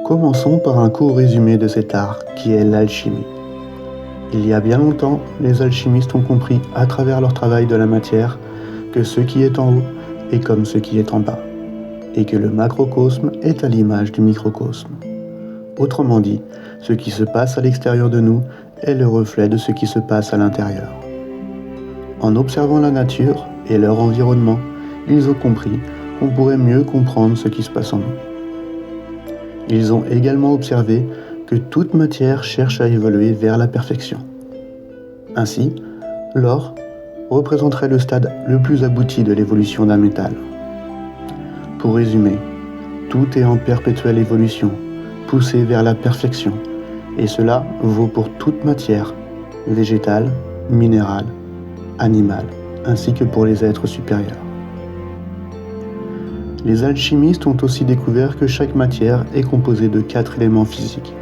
Commençons par un court résumé de cet art qui est l'alchimie. Il y a bien longtemps, les alchimistes ont compris à travers leur travail de la matière que ce qui est en haut est comme ce qui est en bas, et que le macrocosme est à l'image du microcosme. Autrement dit, ce qui se passe à l'extérieur de nous est le reflet de ce qui se passe à l'intérieur. En observant la nature et leur environnement, ils ont compris qu'on pourrait mieux comprendre ce qui se passe en nous. Ils ont également observé que toute matière cherche à évoluer vers la perfection. Ainsi, l'or représenterait le stade le plus abouti de l'évolution d'un métal. Pour résumer, tout est en perpétuelle évolution, poussé vers la perfection, et cela vaut pour toute matière, végétale, minérale, animale, ainsi que pour les êtres supérieurs. Les alchimistes ont aussi découvert que chaque matière est composée de 4 éléments physiques.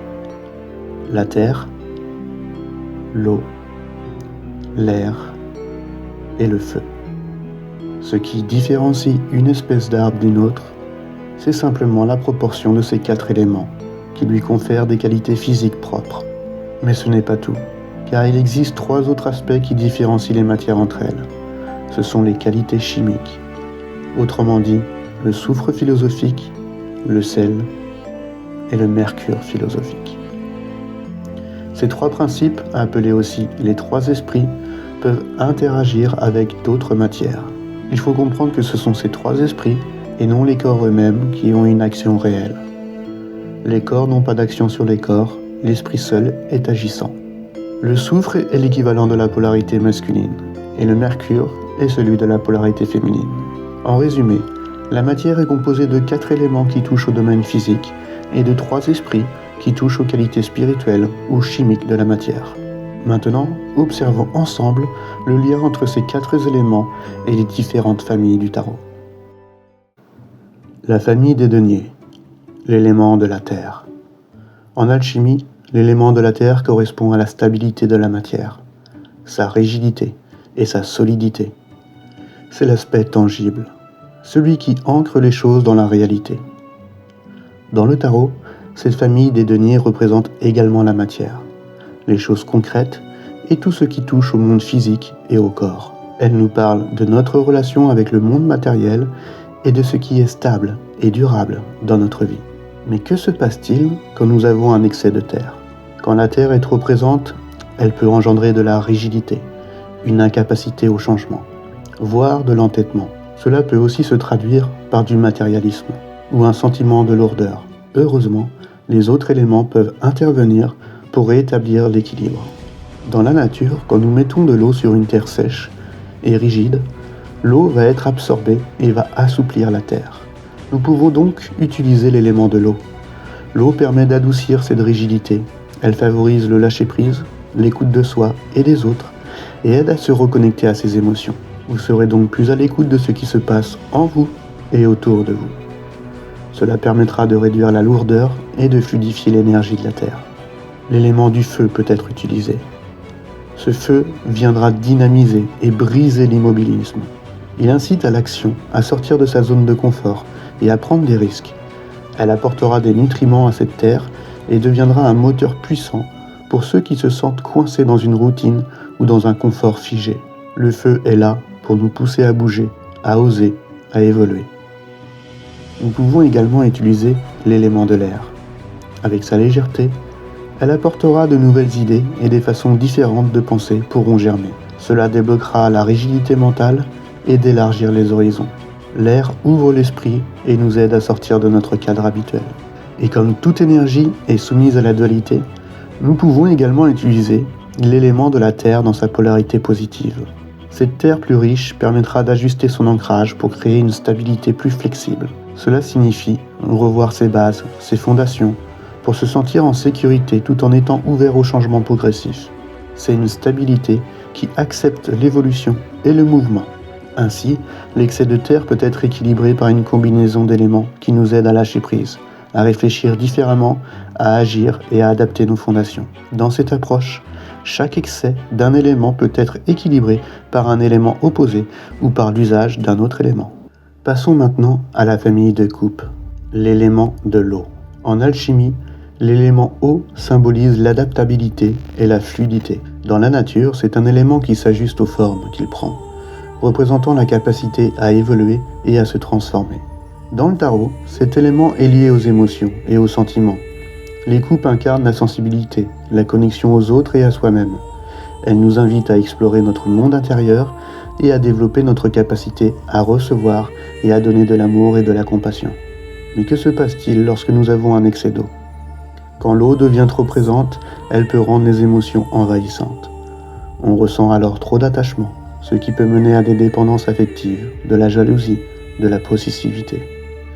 La terre, l'eau, l'air et le feu. Ce qui différencie une espèce d'arbre d'une autre, c'est simplement la proportion de ces 4 éléments qui lui confèrent des qualités physiques propres. Mais ce n'est pas tout, car il existe 3 autres aspects qui différencient les matières entre elles. Ce sont les qualités chimiques, autrement dit, le soufre philosophique, le sel et le mercure philosophique. Ces 3 principes, appelés aussi les 3 esprits, peuvent interagir avec d'autres matières. Il faut comprendre que ce sont ces 3 esprits et non les corps eux-mêmes qui ont une action réelle. Les corps n'ont pas d'action sur les corps, l'esprit seul est agissant. Le soufre est l'équivalent de la polarité masculine et le mercure est celui de la polarité féminine. En résumé, la matière est composée de 4 éléments qui touchent au domaine physique et de 3 esprits qui touchent aux qualités spirituelles ou chimiques de la matière. Maintenant, observons ensemble le lien entre ces 4 éléments et les différentes familles du tarot. La famille des deniers, l'élément de la terre. En alchimie, l'élément de la terre correspond à la stabilité de la matière, sa rigidité et sa solidité. C'est l'aspect tangible, celui qui ancre les choses dans la réalité. Dans le tarot, cette famille des deniers représente également la matière, les choses concrètes et tout ce qui touche au monde physique et au corps. Elle nous parle de notre relation avec le monde matériel et de ce qui est stable et durable dans notre vie. Mais que se passe-t-il quand nous avons un excès de terre ? Quand la terre est trop présente, elle peut engendrer de la rigidité, une incapacité au changement, voire de l'entêtement. Cela peut aussi se traduire par du matérialisme ou un sentiment de lourdeur. Heureusement, les autres éléments peuvent intervenir pour rétablir l'équilibre. Dans la nature, quand nous mettons de l'eau sur une terre sèche et rigide, l'eau va être absorbée et va assouplir la terre. Nous pouvons donc utiliser l'élément de l'eau. L'eau permet d'adoucir cette rigidité. Elle favorise le lâcher-prise, l'écoute de soi et des autres, et aide à se reconnecter à ses émotions. Vous serez donc plus à l'écoute de ce qui se passe en vous et autour de vous. Cela permettra de réduire la lourdeur et de fluidifier l'énergie de la terre. L'élément du feu peut être utilisé. Ce feu viendra dynamiser et briser l'immobilisme. Il incite à l'action, à sortir de sa zone de confort et à prendre des risques. Elle apportera des nutriments à cette terre et deviendra un moteur puissant pour ceux qui se sentent coincés dans une routine ou dans un confort figé. Le feu est là pour nous pousser à bouger, à oser, à évoluer. Nous pouvons également utiliser l'élément de l'air. Avec sa légèreté, elle apportera de nouvelles idées et des façons différentes de penser pourront germer. Cela débloquera la rigidité mentale et d'élargir les horizons. L'air ouvre l'esprit et nous aide à sortir de notre cadre habituel. Et comme toute énergie est soumise à la dualité, nous pouvons également utiliser l'élément de la terre dans sa polarité positive. Cette terre plus riche permettra d'ajuster son ancrage pour créer une stabilité plus flexible. Cela signifie revoir ses bases, ses fondations, pour se sentir en sécurité tout en étant ouvert au changement progressif. C'est une stabilité qui accepte l'évolution et le mouvement. Ainsi, l'excès de terre peut être équilibré par une combinaison d'éléments qui nous aident à lâcher prise, à réfléchir différemment, à agir et à adapter nos fondations. Dans cette approche, chaque excès d'un élément peut être équilibré par un élément opposé ou par l'usage d'un autre élément. Passons maintenant à la famille de coupe, l'élément de l'eau. En alchimie, l'élément eau symbolise l'adaptabilité et la fluidité. Dans la nature, c'est un élément qui s'ajuste aux formes qu'il prend, représentant la capacité à évoluer et à se transformer. Dans le tarot, cet élément est lié aux émotions et aux sentiments. Les coupes incarnent la sensibilité, la connexion aux autres et à soi-même. Elles nous invitent à explorer notre monde intérieur et à développer notre capacité à recevoir et à donner de l'amour et de la compassion. Mais que se passe-t-il lorsque nous avons un excès d'eau ? Quand l'eau devient trop présente, elle peut rendre les émotions envahissantes. On ressent alors trop d'attachement, ce qui peut mener à des dépendances affectives, de la jalousie, de la possessivité.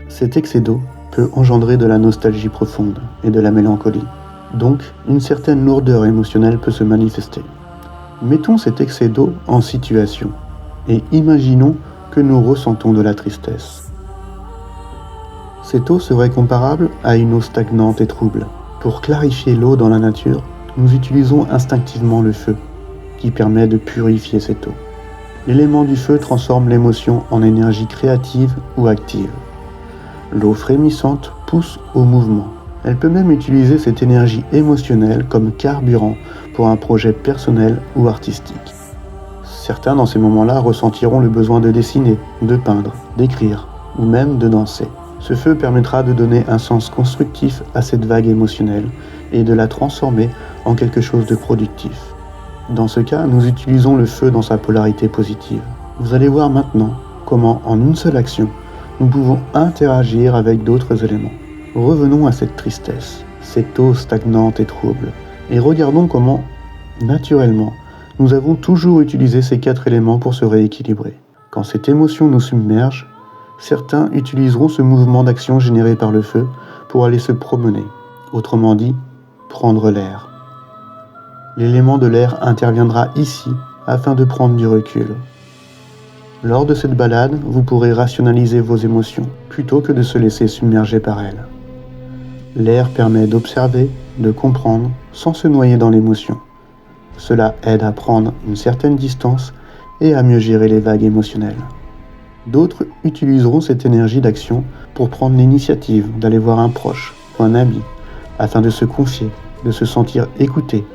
Cet excès d'eau peut engendrer de la nostalgie profonde et de la mélancolie. Donc, une certaine lourdeur émotionnelle peut se manifester. Mettons cet excès d'eau en situation et imaginons que nous ressentons de la tristesse. Cette eau serait comparable à une eau stagnante et trouble. Pour clarifier l'eau dans la nature, nous utilisons instinctivement le feu, qui permet de purifier cette eau. L'élément du feu transforme l'émotion en énergie créative ou active. L'eau frémissante pousse au mouvement. Elle peut même utiliser cette énergie émotionnelle comme carburant pour un projet personnel ou artistique. Certains dans ces moments-là ressentiront le besoin de dessiner, de peindre, d'écrire ou même de danser. Ce feu permettra de donner un sens constructif à cette vague émotionnelle et de la transformer en quelque chose de productif. Dans ce cas, nous utilisons le feu dans sa polarité positive. Vous allez voir maintenant comment, en une seule action, nous pouvons interagir avec d'autres éléments. Revenons à cette tristesse, cette eau stagnante et trouble, et regardons comment, naturellement, nous avons toujours utilisé ces 4 éléments pour se rééquilibrer. Quand cette émotion nous submerge, certains utiliseront ce mouvement d'action généré par le feu pour aller se promener, autrement dit, prendre l'air. L'élément de l'air interviendra ici afin de prendre du recul. Lors de cette balade, vous pourrez rationaliser vos émotions plutôt que de se laisser submerger par elles. L'air permet d'observer, de comprendre sans se noyer dans l'émotion. Cela aide à prendre une certaine distance et à mieux gérer les vagues émotionnelles. D'autres utiliseront cette énergie d'action pour prendre l'initiative d'aller voir un proche ou un ami afin de se confier, de se sentir écouté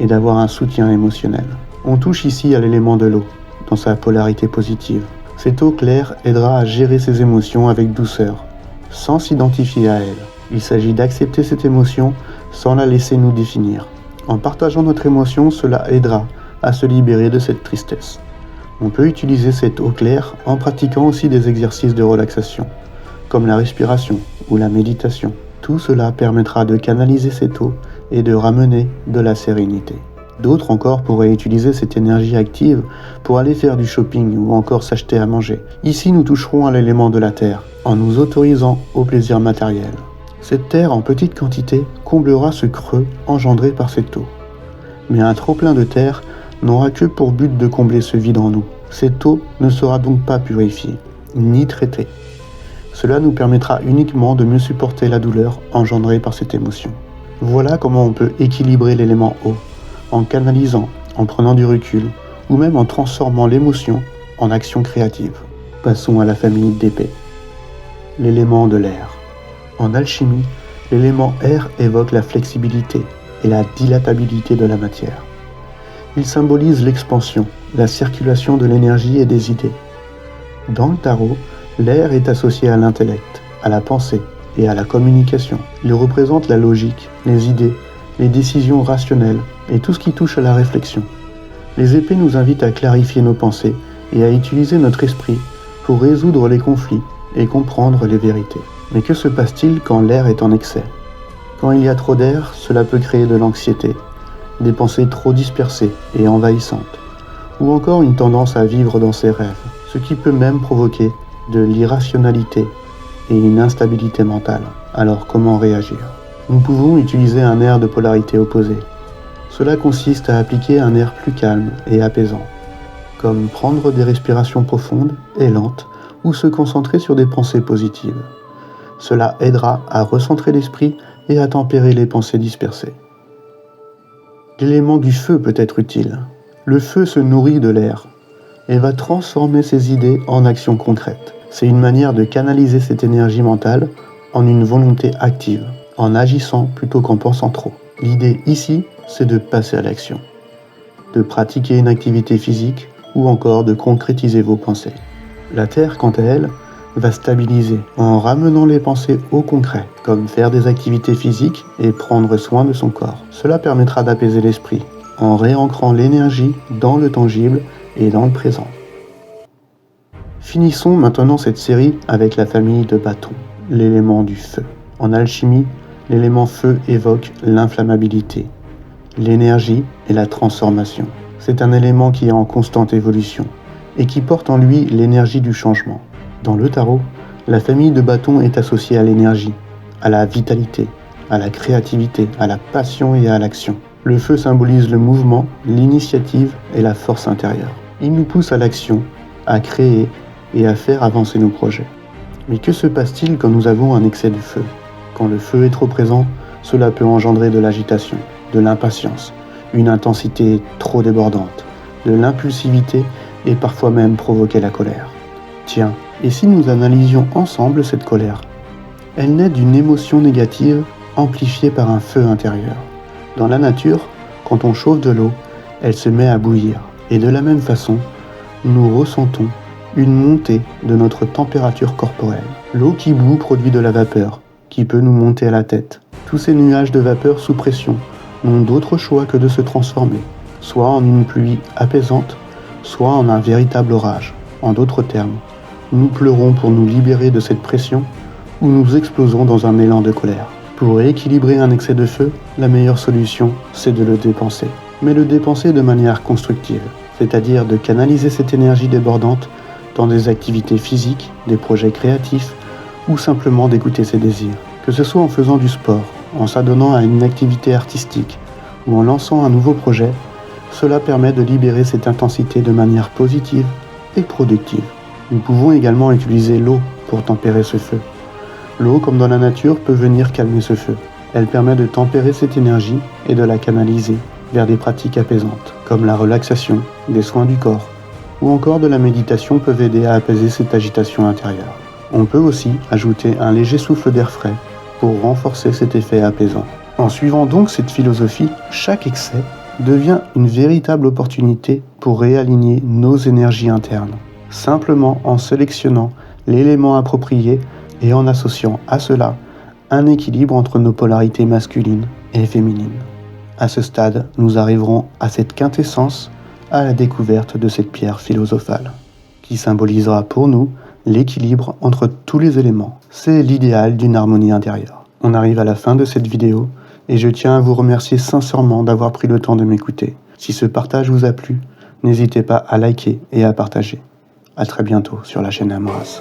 et d'avoir un soutien émotionnel. On touche ici à l'élément de l'eau, dans sa polarité positive. Cette eau claire aidera à gérer ses émotions avec douceur, sans s'identifier à elle. Il s'agit d'accepter cette émotion sans la laisser nous définir. En partageant notre émotion, cela aidera à se libérer de cette tristesse. On peut utiliser cette eau claire en pratiquant aussi des exercices de relaxation, comme la respiration ou la méditation. Tout cela permettra de canaliser cette eau et de ramener de la sérénité. D'autres encore pourraient utiliser cette énergie active pour aller faire du shopping ou encore s'acheter à manger. Ici, nous toucherons à l'élément de la terre, en nous autorisant au plaisir matériel. Cette terre en petite quantité comblera ce creux engendré par cette eau. Mais un trop-plein de terre n'aura que pour but de combler ce vide en nous. Cette eau ne sera donc pas purifiée, ni traitée. Cela nous permettra uniquement de mieux supporter la douleur engendrée par cette émotion. Voilà comment on peut équilibrer l'élément eau, en canalisant, en prenant du recul, ou même en transformant l'émotion en action créative. Passons à la famille d'épées. L'élément de l'air. En alchimie, l'élément air évoque la flexibilité et la dilatabilité de la matière. Il symbolise l'expansion, la circulation de l'énergie et des idées. Dans le tarot, l'air est associé à l'intellect, à la pensée et à la communication. Il représente la logique, les idées, les décisions rationnelles et tout ce qui touche à la réflexion. Les épées nous invitent à clarifier nos pensées et à utiliser notre esprit pour résoudre les conflits et comprendre les vérités. Mais que se passe-t-il quand l'air est en excès ? Quand il y a trop d'air, cela peut créer de l'anxiété, des pensées trop dispersées et envahissantes, ou encore une tendance à vivre dans ses rêves, ce qui peut même provoquer de l'irrationalité et une instabilité mentale. Alors comment réagir ? Nous pouvons utiliser un air de polarité opposée. Cela consiste à appliquer un air plus calme et apaisant, comme prendre des respirations profondes et lentes ou se concentrer sur des pensées positives. Cela aidera à recentrer l'esprit et à tempérer les pensées dispersées. L'élément du feu peut être utile. Le feu se nourrit de l'air et va transformer ses idées en actions concrètes. C'est une manière de canaliser cette énergie mentale en une volonté active. en agissant plutôt qu'en pensant trop. L'idée ici, c'est de passer à l'action, de pratiquer une activité physique ou encore de concrétiser vos pensées. La Terre, quant à elle, va stabiliser en ramenant les pensées au concret, comme faire des activités physiques et prendre soin de son corps. Cela permettra d'apaiser l'esprit en réancrant l'énergie dans le tangible et dans le présent. Finissons maintenant cette série avec la famille de bâtons, l'élément du feu. En alchimie, l'élément feu évoque l'inflammabilité, l'énergie et la transformation. C'est un élément qui est en constante évolution et qui porte en lui l'énergie du changement. Dans le tarot, la famille de bâtons est associée à l'énergie, à la vitalité, à la créativité, à la passion et à l'action. Le feu symbolise le mouvement, l'initiative et la force intérieure. Il nous pousse à l'action, à créer et à faire avancer nos projets. Mais que se passe-t-il quand nous avons un excès de feu ? Quand le feu est trop présent, cela peut engendrer de l'agitation, de l'impatience, une intensité trop débordante, de l'impulsivité et parfois même provoquer la colère. Tiens, et si nous analysions ensemble cette colère ? Elle naît d'une émotion négative amplifiée par un feu intérieur. Dans la nature, quand on chauffe de l'eau, elle se met à bouillir. Et de la même façon, nous ressentons une montée de notre température corporelle. L'eau qui bout produit de la vapeur, qui peut nous monter à la tête. Tous ces nuages de vapeur sous pression n'ont d'autre choix que de se transformer, soit en une pluie apaisante, soit en un véritable orage. En d'autres termes, nous pleurons pour nous libérer de cette pression ou nous explosons dans un élan de colère. Pour rééquilibrer un excès de feu, la meilleure solution, c'est de le dépenser. Mais le dépenser de manière constructive, c'est-à-dire de canaliser cette énergie débordante dans des activités physiques, des projets créatifs ou simplement d'écouter ses désirs. Que ce soit en faisant du sport, en s'adonnant à une activité artistique ou en lançant un nouveau projet, cela permet de libérer cette intensité de manière positive et productive. Nous pouvons également utiliser l'eau pour tempérer ce feu. L'eau, comme dans la nature, peut venir calmer ce feu. Elle permet de tempérer cette énergie et de la canaliser vers des pratiques apaisantes, comme la relaxation, des soins du corps, ou encore de la méditation peuvent aider à apaiser cette agitation intérieure. On peut aussi ajouter un léger souffle d'air frais pour renforcer cet effet apaisant. En suivant donc cette philosophie, chaque excès devient une véritable opportunité pour réaligner nos énergies internes, simplement en sélectionnant l'élément approprié et en associant à cela un équilibre entre nos polarités masculines et féminines. À ce stade, nous arriverons à cette quintessence, à la découverte de cette pierre philosophale, qui symbolisera pour nous l'équilibre entre tous les éléments. C'est l'idéal d'une harmonie intérieure. On arrive à la fin de cette vidéo et je tiens à vous remercier sincèrement d'avoir pris le temps de m'écouter. Si ce partage vous a plu, n'hésitez pas à liker et à partager. À très bientôt sur la chaîne Amras.